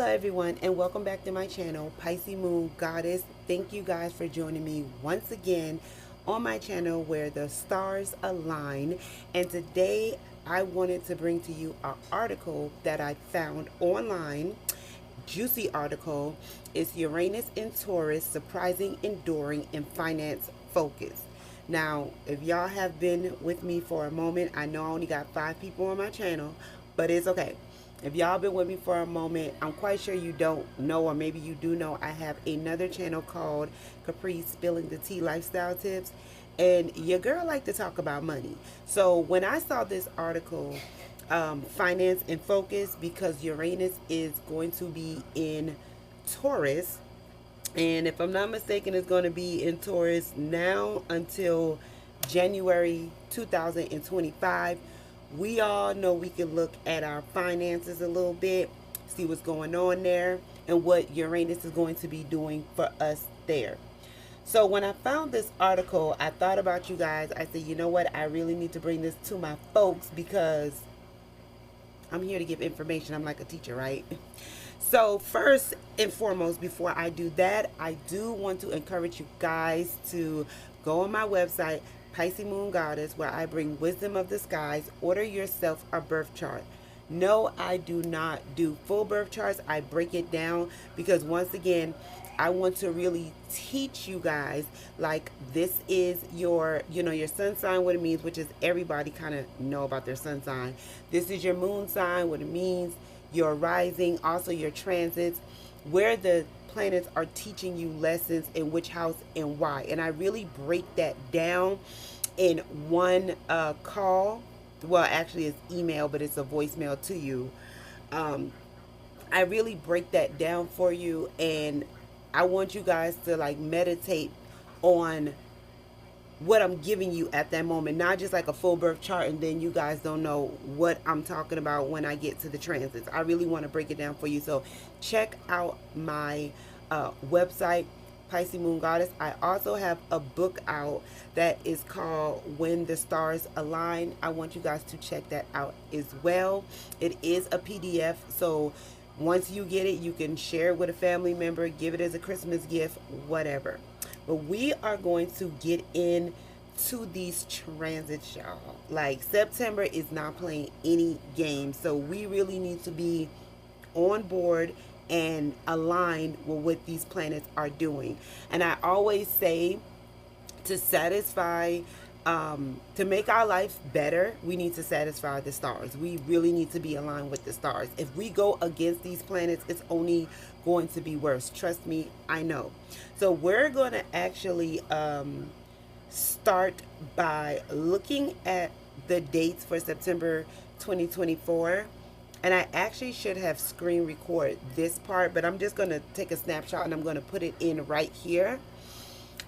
Hello everyone and welcome back to my channel, Piscesmoongoddess. Thank you guys for joining me once again on my channel where the stars align. And today I wanted to bring to you an article that I found online. Juicy article. It's Uranus in Taurus, surprising, enduring, and finance focused. Now, if y'all have been with me for a moment, I know I only got 5 people on my channel, but it's okay. If y'all been with me for a moment, I'm quite sure you don't know, or maybe you do know, I have another channel called Capri Spilling the Tea Lifestyle Tips. And your girl like to talk about money. So when I saw this article, finance and focus, because Uranus is going to be in Taurus, and if I'm not mistaken, it's going to be in Taurus now until January 2025. We all know we can look at our finances a little bit, see what's going on there, and what Uranus is going to be doing for us there. So when I found this article, I thought about you guys. I said, you know what? I really need to bring this to my folks because I'm here to give information. I'm like a teacher, right? So first and foremost, before I do that, I do want to encourage you guys to go on my website, Piscesmoongoddess, where I bring wisdom of the skies. Order yourself a birth chart. No, I do not do full birth charts. I break it down because once again, I want to really teach you guys, like, this is your, your sun sign, what it means, which is everybody kind of know about their sun sign. This is your moon sign, what it means, your rising, also your transits, where the planets are teaching you lessons, in which house and why. And I really break that down in one call. Well, actually it's email, but it's a voicemail to you. I really break that down for you, and I want you guys to like meditate on what I'm giving you at that moment, not just like a full birth chart and then you guys don't know what I'm talking about when I get to the transits. I really want to break it down for you. So check out my website, Piscesmoongoddess. I also have a book out that is called When the Stars Align. I want you guys to check that out as well. It is a PDF, so once you get it, you can share it with a family member, give it as a Christmas gift, whatever. But we are going to get into these transits, y'all. Like, September is not playing any games. So we really need to be on board and aligned with what these planets are doing. And I always say, to satisfy, to make our life better, we need to satisfy the stars. We really need to be aligned with the stars. If we go against these planets, it's only going to be worse. Trust me, I know. So we're going to actually start by looking at the dates for September 2024. And I actually should have screen record this part, but I'm just going to take a snapshot and I'm going to put it in right here.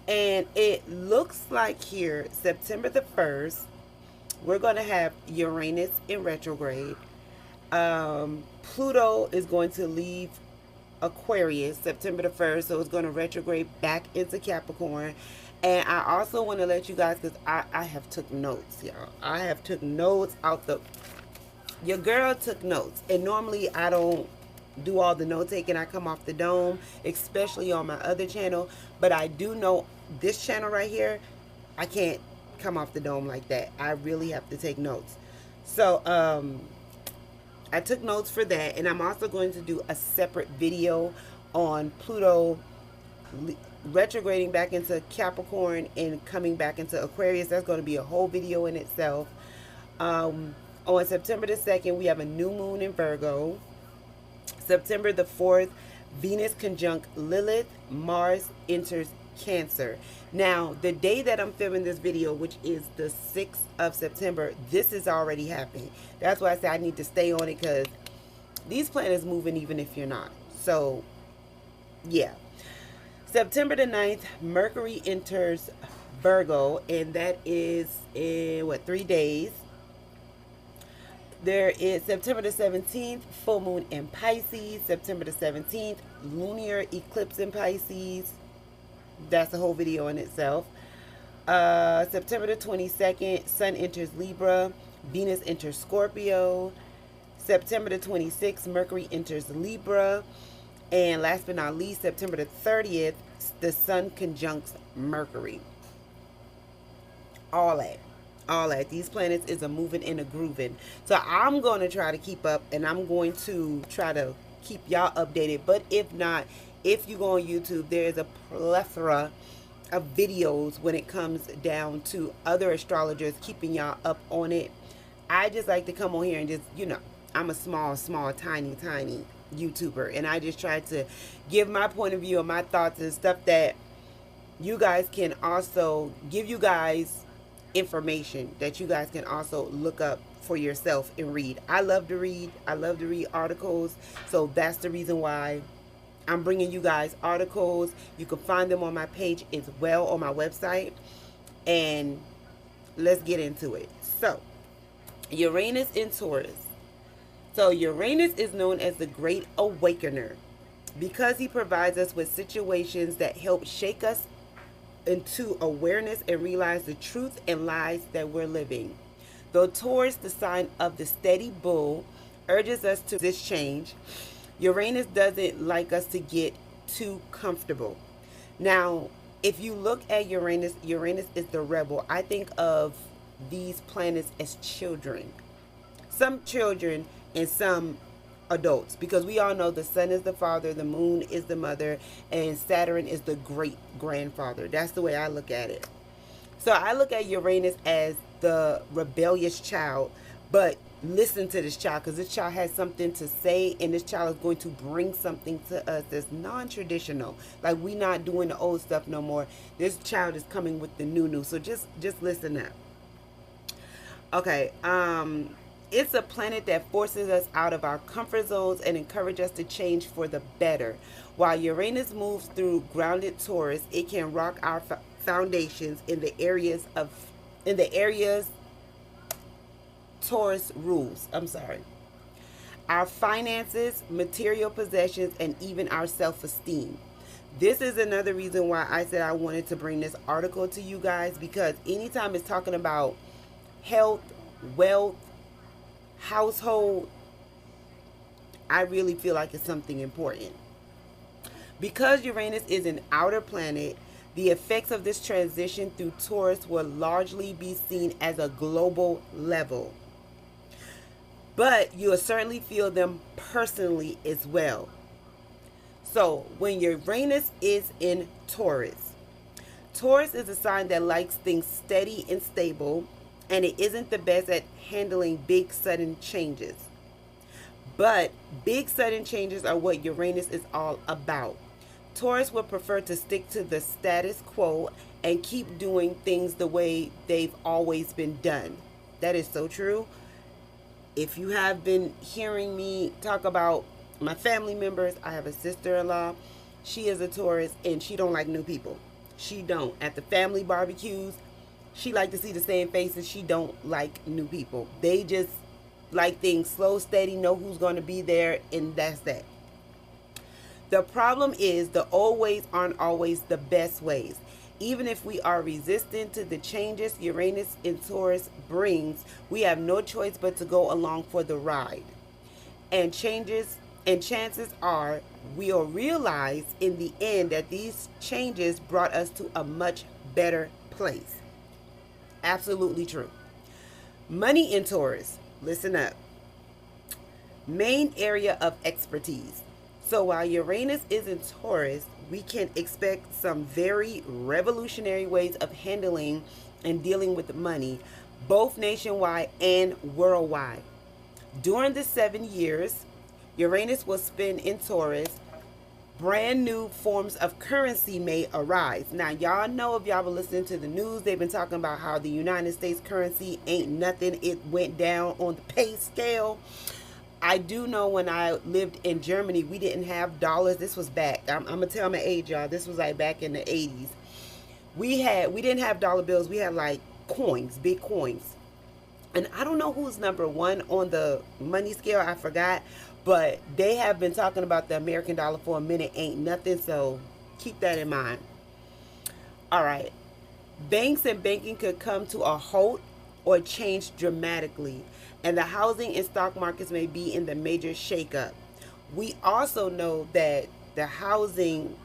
And it looks like here, September the 1st, we're going to have Uranus in retrograde. Pluto is going to leave Aquarius September the 1st, so it's going to retrograde back into Capricorn. And I also want to let you guys, because I have took notes, y'all. I have took notes out the... Your girl took notes. And normally I don't do all the note taking. I come off the dome, especially on my other channel. But I do know this channel right here, I can't come off the dome like that. I really have to take notes. So I took notes for that, and I'm also going to do a separate video on Pluto retrograding back into Capricorn and coming back into Aquarius. That's going to be a whole video in itself. On September the 2nd, we have a new moon in Virgo. September the 4th, Venus conjunct Lilith, Mars enters Cancer. Now, the day that I'm filming this video, which is the 6th of September, this is already happening. That's why I say I need to stay on it, because these planets moving even if you're not. So, yeah. September the 9th, Mercury enters Virgo, and that is in, 3 days. There is September the 17th, full moon in Pisces. September the 17th, lunar eclipse in Pisces. That's a whole video in itself. September the 22nd, Sun enters Libra. Venus enters Scorpio. September the 26th, Mercury enters Libra. And last but not least, September the 30th, the Sun conjuncts Mercury. All that. These planets is a moving and a grooving. So I'm going to try to keep up, and I'm going to try to keep y'all updated. But if not, if you go on YouTube, there is a plethora of videos when it comes down to other astrologers keeping y'all up on it. I just like to come on here and just, I'm a small, tiny YouTuber, and I just try to give my point of view and my thoughts and stuff that you guys can also give you guys information that you guys can also look up for yourself and read. I love to read. I love to read articles. So that's the reason why I'm bringing you guys articles. You can find them on my page as well, on my website. And let's get into it. So, Uranus in Taurus. So, Uranus is known as the Great Awakener because he provides us with situations that help shake us into awareness and realize the truth and lies that we're living. Though Taurus, the sign of the steady bull, urges us to this change, Uranus doesn't like us to get too comfortable. Now, if you look at Uranus, Uranus is the rebel. I think of these planets as children. Some children and some adults, because we all know the sun is the father, the moon is the mother, and Saturn is the great grandfather. That's the way I look at it. So I look at Uranus as the rebellious child, but listen to this child, because this child has something to say, and this child is going to bring something to us that's non-traditional. Like, we not doing the old stuff no more. This child is coming with the new. So just listen up. Okay, it's a planet that forces us out of our comfort zones and encourages us to change for the better. While Uranus moves through grounded Taurus, it can rock our foundations in the areas Taurus rules. Our finances, material possessions, and even our self-esteem. This is another reason why I said I wanted to bring this article to you guys, because anytime it's talking about health, wealth, household, I really feel like it's something important. Because Uranus is an outer planet, the effects of this transition through Taurus will largely be seen as a global level. But you'll certainly feel them personally as well. So when Uranus is in Taurus, Taurus is a sign that likes things steady and stable, and it isn't the best at handling big sudden changes. But big sudden changes are what Uranus is all about. Taurus would prefer to stick to the status quo and keep doing things the way they've always been done. That is so true. If you have been hearing me talk about my family members, I have a sister-in-law. She is a Taurus, and she don't like new people. She don't. At the family barbecues, she like to see the same faces. She don't like new people. They just like things slow, steady, know who's going to be there, and that's that. The problem is the old ways aren't always the best ways. Even if we are resistant to the changes Uranus in Taurus brings, we have no choice but to go along for the ride. And chances are we'll realize in the end that these changes brought us to a much better place. Absolutely true. Money in Taurus. Listen up. Main area of expertise. So while Uranus is in Taurus, we can expect some very revolutionary ways of handling and dealing with money, both nationwide and worldwide. During the 7 years Uranus will spend in Taurus, brand new forms of currency may arise. Now, y'all know, if y'all been listening to the news, they've been talking about how the United States currency ain't nothing. It went down on the pay scale. I do know when I lived in Germany, we didn't have dollars. This was back, I'm going to tell my age, y'all. This was like back in the 80s. We didn't have dollar bills. We had like coins, big coins. And I don't know who's number one on the money scale. I forgot. But they have been talking about the American dollar for a minute. Ain't nothing. So keep that in mind. All right. Banks and banking could come to a halt or change dramatically. and the housing and stock markets may be in the major shakeup. We also know that the housing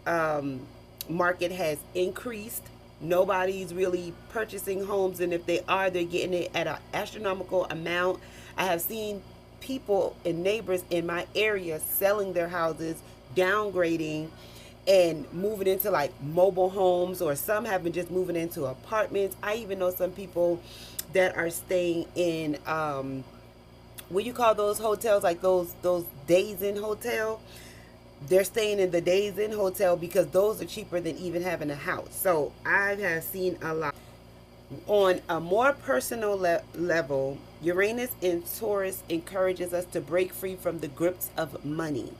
market has increased. Nobody's really purchasing homes, and if they are, they're getting it at an astronomical amount. I have seen people and neighbors in my area selling their houses, downgrading, and moving into like mobile homes, or some have been just moving into apartments. I even know some people that are staying in what you call those hotels, like those Days Inn hotel. They're staying in the Days Inn hotel because those are cheaper than even having a house. So I have seen a lot. On a more personal level, Uranus in Taurus encourages us to break free from the grips of money.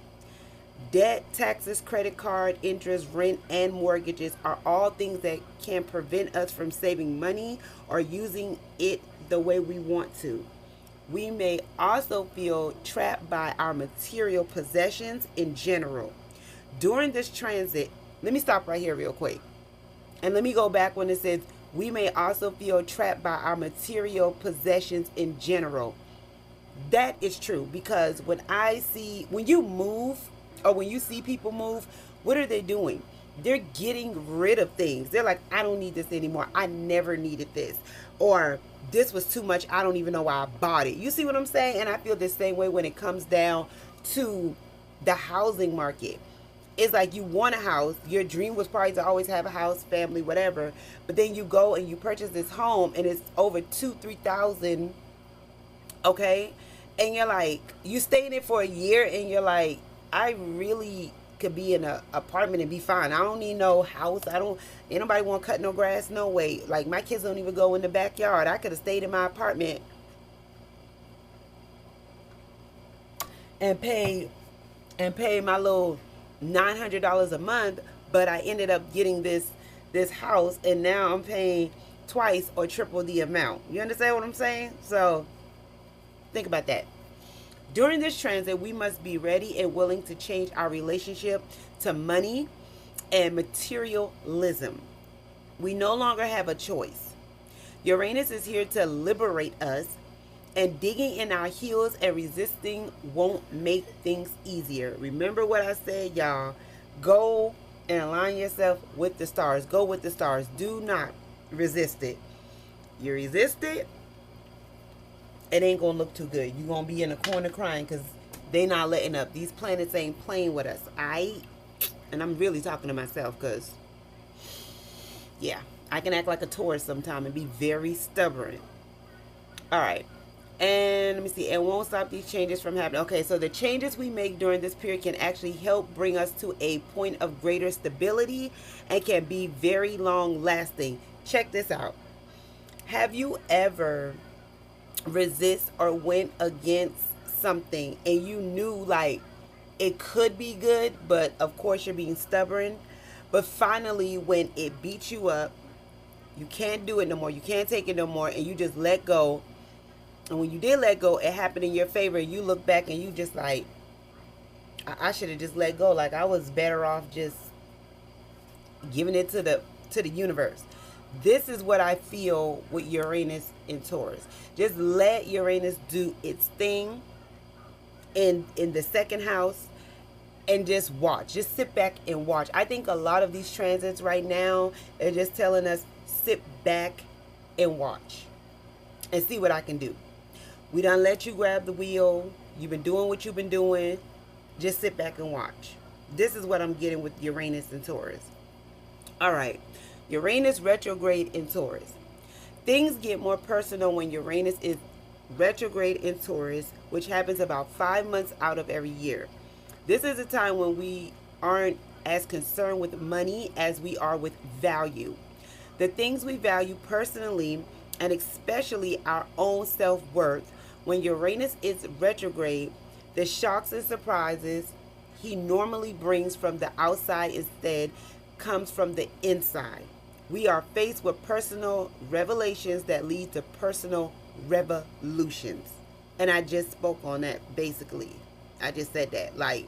Debt, taxes, credit card, interest, rent, and mortgages are all things that can prevent us from saving money or using it the way we want to. We may also feel trapped by our material possessions in general. During this transit, let me stop right here real quick. And let me go back when it says, we may also feel trapped by our material possessions in general. That is true, because when you move, or when you see people move, what are they doing? They're getting rid of things. They're like, I don't need this anymore. I never needed this. Or this was too much. I don't even know why I bought it. You see what I'm saying? And I feel the same way when it comes down to the housing market. It's like you want a house. Your dream was probably to always have a house, family, whatever. But then you go and you purchase this home and it's over $2,000-$3,000. Okay? And you're like, you stay in it for a year and you're like, I really could be in an apartment and be fine. I don't need no house. Ain't nobody want to cut no grass, no way. Like, my kids don't even go in the backyard. I could have stayed in my apartment and paid my little $900 a month, but I ended up getting this house, and now I'm paying twice or triple the amount. You understand what I'm saying? So think about that. During this transit, we must be ready and willing to change our relationship to money and materialism. We no longer have a choice. Uranus is here to liberate us, and digging in our heels and resisting won't make things easier. Remember what I said, y'all. Go and align yourself with the stars. Go with the stars. Do not resist it. You resist it, it ain't gonna look too good. You're gonna be in a corner crying because they not letting up. These planets ain't playing with us. And I'm really talking to myself because, yeah, I can act like a Taurus sometime and be very stubborn. All right. And let me see. And won't stop these changes from happening. Okay, so the changes we make during this period can actually help bring us to a point of greater stability and can be very long lasting. Check this out. Have you ever resist or went against something and you knew like it could be good, but of course you're being stubborn, but finally when it beats you up, you can't do it no more, you can't take it no more, and you just let go, and when you did let go, it happened in your favor, and you look back and you just like, I should have just let go. Like, I was better off just giving it to the universe. This is what I feel with Uranus in Taurus. Just let Uranus do its thing in the second house and just watch. Just sit back and watch. I think a lot of these transits right now are just telling us, sit back and watch and see what I can do. We done let you grab the wheel. You've been doing what you've been doing. Just sit back and watch. This is what I'm getting with Uranus and Taurus. All right. Uranus retrograde in Taurus. Things get more personal when Uranus is retrograde in Taurus, which happens about 5 months out of every year. This is a time when we aren't as concerned with money as we are with value. The things we value personally, and especially our own self-worth, when Uranus is retrograde, the shocks and surprises he normally brings from the outside instead comes from the inside. We are faced with personal revelations that lead to personal revolutions. And I just spoke on that, basically. I just said that. Like,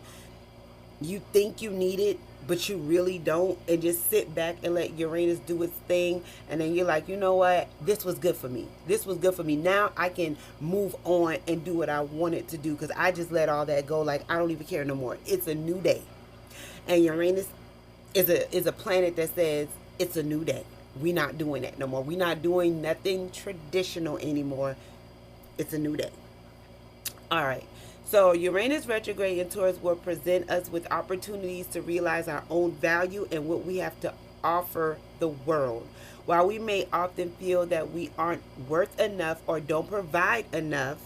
you think you need it, but you really don't, and just sit back and let Uranus do its thing, and then you're like, you know what, this was good for me, this was good for me, now I can move on and do what I wanted to do, because I just let all that go. Like, I don't even care no more. It's a new day, and Uranus is a planet that says it's a new day. We're not doing that no more. We're not doing nothing traditional anymore. It's a new day. All right. So Uranus retrograde in Taurus will present us with opportunities to realize our own value and what we have to offer the world. While we may often feel that we aren't worth enough or don't provide enough,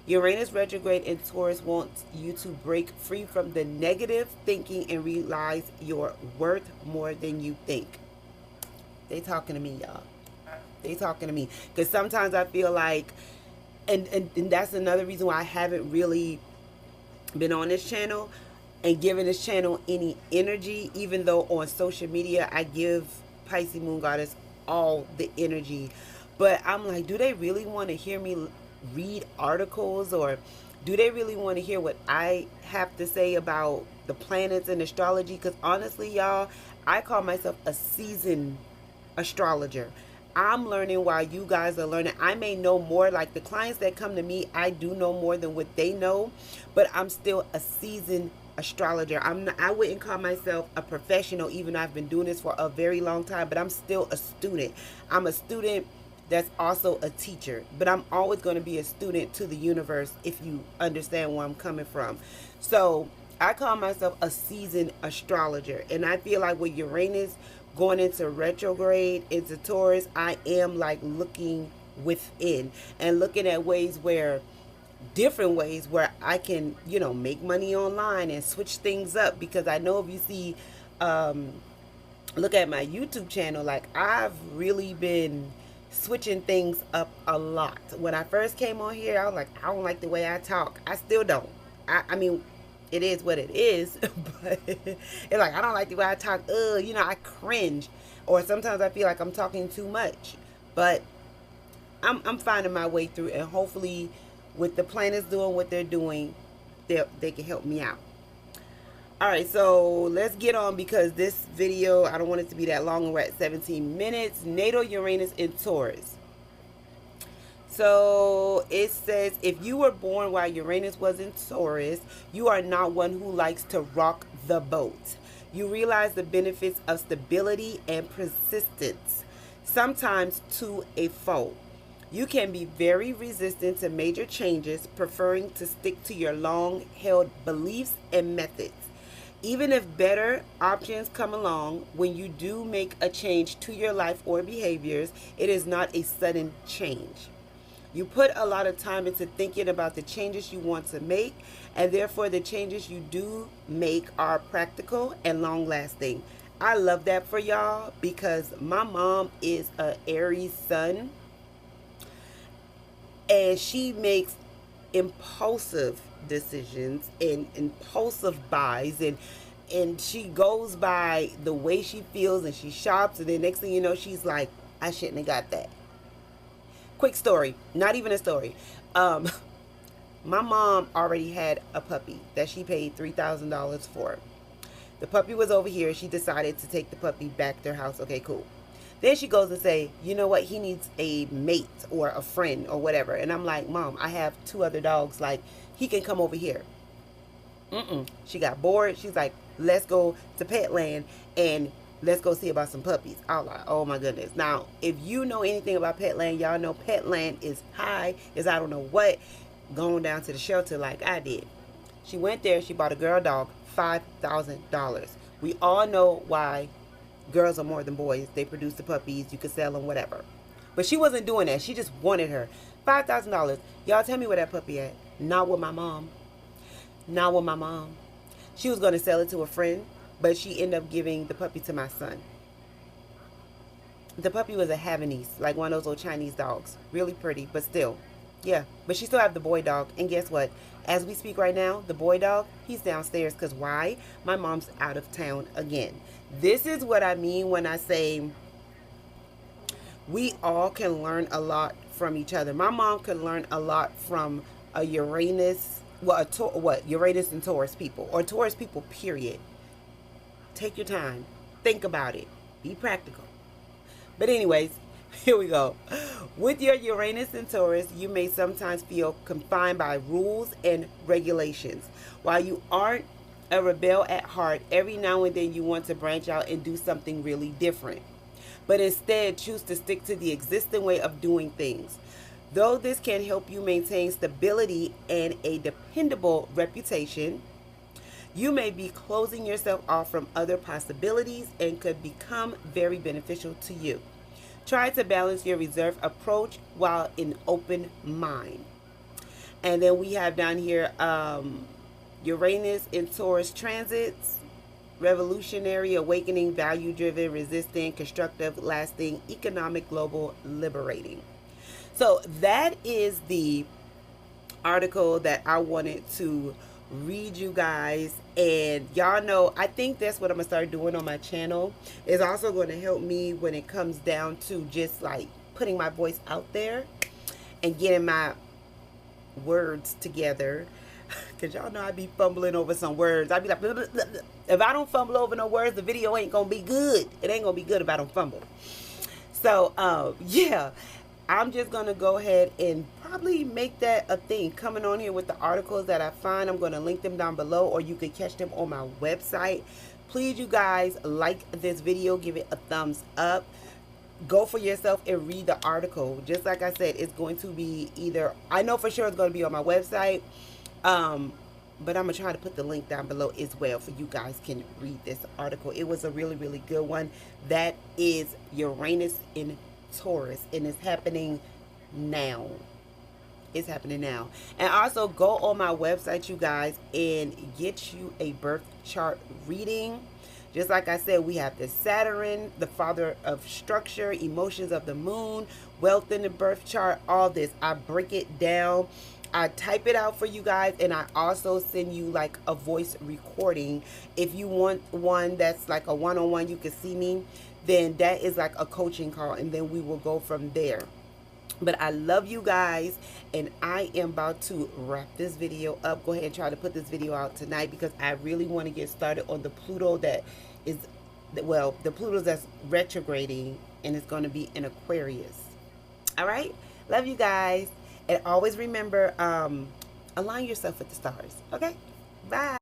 Uranus retrograde in Taurus wants you to break free from the negative thinking and realize you're worth more than you think. They talking to me, y'all. They talking to me. Because sometimes I feel like, and that's another reason why I haven't really been on this channel and giving this channel any energy, even though on social media I give Pisces Moon Goddess all the energy. But I'm like, do they really want to hear me read articles, or do they really want to hear what I have to say about the planets and astrology? Because honestly, y'all, I call myself a seasoned astrologer. I'm learning while you guys are learning. I may know more. Like the clients that come to me, I do know more than what they know, but I'm still a seasoned astrologer. I wouldn't call myself a professional, even though I've been doing this for a very long time, but I'm still a student. I'm a student that's also a teacher, but I'm always going to be a student to the universe, if you understand where I'm coming from. So I call myself a seasoned astrologer, and I feel like with Uranus going into retrograde into Taurus, I am like looking within and looking at different ways where I can, you know, make money online and switch things up. Because I know if you see, look at my YouTube channel, like I've really been switching things up a lot. When I first came on here, I was like, I don't like the way I talk. I still don't. I mean, it is what it is, but it's like, I don't like the way I talk. You know, I cringe, or sometimes I feel like I'm talking too much, but I'm finding my way through, and hopefully with the planets doing what they're doing, they can help me out. All right, so let's get on, because this video, I don't want it to be that long, and we're at 17 minutes. Natal Uranus in Taurus. So it says, if you were born while Uranus was in Taurus, you are not one who likes to rock the boat. You realize the benefits of stability and persistence, sometimes to a fault. You can be very resistant to major changes, preferring to stick to your long-held beliefs and methods. Even if better options come along, when you do make a change to your life or behaviors, it is not a sudden change. You put a lot of time into thinking about the changes you want to make, and therefore the changes you do make are practical and long-lasting. I love that for y'all, because my mom is an Aries sun, and she makes impulsive decisions and impulsive buys, and she goes by the way she feels, and she shops, and then next thing you know, she's like, I shouldn't have got that. Quick story, not even a story. My mom already had a puppy that she paid $3,000 for. The puppy was over here. She decided to take the puppy back to their house. Okay, cool. Then she goes and say, you know what, he needs a mate or a friend or whatever. And I'm like, Mom, I have 2 other dogs. Like, he can come over here. She got bored. She's like, let's go to Petland and let's go see about some puppies. I was like, oh my goodness. Now, if you know anything about Petland, y'all know Petland is high as I don't know what, going down to the shelter like I did. She went there. She bought a girl dog, $5,000. We all know why girls are more than boys. They produce the puppies. You can sell them, whatever. But she wasn't doing that. She just wanted her. $5,000. Y'all tell me where that puppy at. Not with my mom. Not with my mom. She was going to sell it to a friend, but she ended up giving the puppy to my son. The puppy was a Havanese, like one of those old Chinese dogs. Really pretty, but still. Yeah, but she still have the boy dog. And guess what? As we speak right now, the boy dog, he's downstairs. Because why? My mom's out of town again. This is what I mean when I say we all can learn a lot from each other. My mom could learn a lot from a Uranus well, Uranus and Taurus people, or Taurus people, period. Take your time. Think about it. Be practical. But anyways, here we go. With your Uranus and Taurus, you may sometimes feel confined by rules and regulations. While you aren't a rebel at heart, every now and then you want to branch out and do something really different. But instead, choose to stick to the existing way of doing things. Though this can help you maintain stability and a dependable reputation, you may be closing yourself off from other possibilities and could become very beneficial to you. Try to balance your reserved approach while in open mind. And then we have down here Uranus in Taurus transits: revolutionary, awakening, value-driven, resistant, constructive, lasting, economic, global, liberating. So that is the article that I wanted to read you guys. And y'all know, I think that's what I'm gonna start doing on my channel. It's also going to help me when it comes down to just like putting my voice out there and getting my words together. Because y'all know I be fumbling over some words. I be like, blah, blah, blah, blah. If I don't fumble over no words, the video ain't gonna be good. It ain't gonna be good if I don't fumble. So yeah, I'm just gonna go ahead and probably make that a thing, coming on here with the articles that I find. I'm gonna link them down below, or you can catch them on my website. Please, you guys, like this video, give it a thumbs up, go for yourself and read the article. Just like I said, it's going to be either, I know for sure it's going to be on my website, but I'm gonna try to put the link down below as well, for you guys can read this article. It was a really, really good one. That is Uranus in Taurus, and it's happening now. It's happening now. And also go on my website, you guys, and get you a birth chart reading. Just like I said, we have the Saturn, the father of structure, emotions of the moon, wealth in the birth chart, all this. I break it down. I type it out for you guys, and I also send you like a voice recording. If you want one that's like a one-on-one, you can see me, then that is like a coaching call, and then we will go from there. But I love you guys, and I am about to wrap this video up. Go ahead and try to put this video out tonight, because I really want to get started on the Pluto that is, well, the Pluto that's retrograding, and it's going to be in Aquarius. All right? Love you guys. And always remember, align yourself with the stars. Okay? Bye.